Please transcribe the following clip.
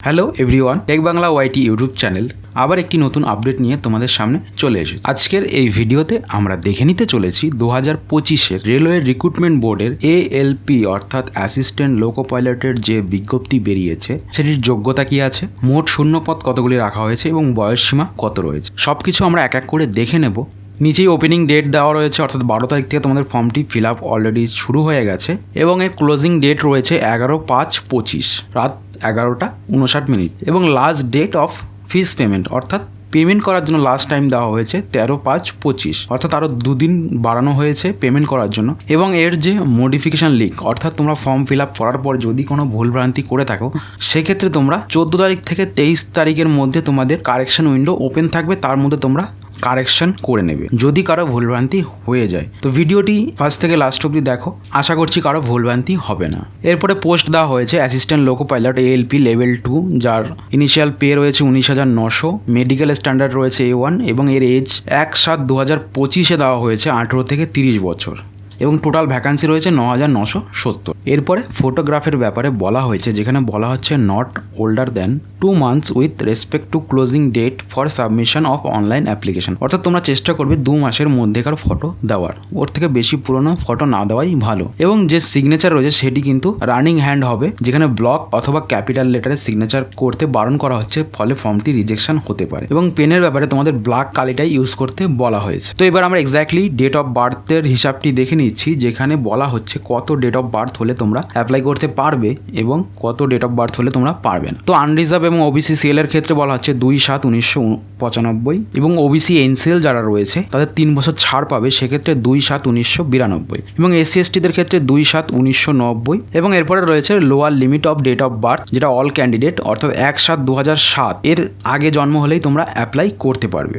Hello everyone, take Bangla ওয়াইটি YouTube channel আবার একটি নতুন আপডেট নিয়ে তোমাদের সামনে চলে এসেছে। আজকের এই ভিডিওতে আমরা দেখে নিতে চলেছি 2025-এর রেলওয়ে রিক্রুটমেন্ট বোর্ডের ALP অর্থাৎ অ্যাসিস্ট্যান্ট লোকো পাইলটের যে বিজ্ঞপ্তি বেরিয়েছে সেটির যোগ্যতা কি আছে, মোট শূন্যপদ কতগুলি রাখা হয়েছে এবং বয়সসীমা কত রয়েছে, সবকিছু আমরা এক এক করে দেখে নেব। নিচেই ওপেনিং ডেট দেওয়া রয়েছে, অর্থাৎ 12 তারিখ থেকে তোমাদের ফর্মটি ফিল আপ অলরেডি শুরু হয়ে গেছে এবং এর ক্লোজিং ডেট রয়েছে 11/5/25 রাত 11:59 এবং last date of fees payment অর্থাৎ পেমেন্ট করার জন্য লাস্ট টাইম দেওয়া হয়েছে 13/5/25 অর্থাৎ আরও দুদিন বাড়ানো হয়েছে পেমেন্ট করার জন্য। এবং এর যে মডিফিকেশান লিঙ্ক অর্থাৎ তোমরা ফর্ম ফিল আপ করার পর যদি কোনো ভুলভ্রান্তি করে থাকো সেক্ষেত্রে তোমরা 14 তারিখ থেকে 23 তারিখের মধ্যে তোমাদের কারেকশন উইন্ডো ওপেন থাকবে, তার মধ্যে তোমরা কারেকশন করে নেবে যদি কারো ভুলভ্রান্তি হয়ে যায়। তো ভিডিওটি ফার্স্ট থেকে লাস্ট অবধি দেখো, আশা করছি কারো ভুলভ্রান্তি হবে না। এরপরে পোস্ট দেওয়া হয়েছে assistant loco pilot ALP level 2, যার ইনিশিয়াল পে রয়েছে 19,900, মেডিকেল স্ট্যান্ডার্ড রয়েছে A1 এবং এর এজ 1/7/2025-এ দেওয়া হয়েছে 18 থেকে 30 বছর এবং টোটাল ভ্যাকান্সি রয়েছে 9,970। এরপরে ফটোগ্রাফের ব্যাপারে বলা হয়েছে, যেখানে বলা হচ্ছে not older than 2 months with respect to closing date for submission of online application, অর্থাৎ তোমরা চেষ্টা করবে 2 মাসের মধ্যেকার ফটো দেওয়ার, ওর থেকে বেশি পুরনো ফটো না দেওয়াই ভালো। এবং যে সিগনেচার রয়েছে সেটি কিন্তু রানিং হ্যান্ড হবে, যেখানে ব্লক অথবা ক্যাপিটাল লেটারে সিগনেচার করতে বারণ করা হচ্ছে, ফলে ফর্মটি রিজেকশন হতে পারে। এবং পেনের ব্যাপারে তোমাদের ব্ল্যাক কালিটাই ইউজ করতে বলা হয়েছে। তো এবার আমরা এক্স্যাক্টলি ডেট অফ বার্থের হিসাবটি দেখে নিচ্ছি, যেখানে বলা হচ্ছে কত ডেট অফ বার্থ হলে তোমরা অ্যাপ্লাই করতে পারবে এবং কত ডেট অফ বার্থ হলে তোমরা পারবে না। তো আনরিজার্ভ এবং OBC CL এর ক্ষেত্রে বলা হচ্ছে 2/7/1995 এবং OBC NCL যারা রয়েছে তাদের 3 বছর ছাড় পাবে, সেক্ষেত্রে 2/7/1992 এবং SC STদের ক্ষেত্রে 2/7/1990 এবং এরপরে রয়েছে lower limit of date of birth, যেটা অল ক্যান্ডিডেট অর্থাৎ 1/7/2007 এর আগে জন্ম হলেই তোমরা অ্যাপ্লাই করতে পারবে।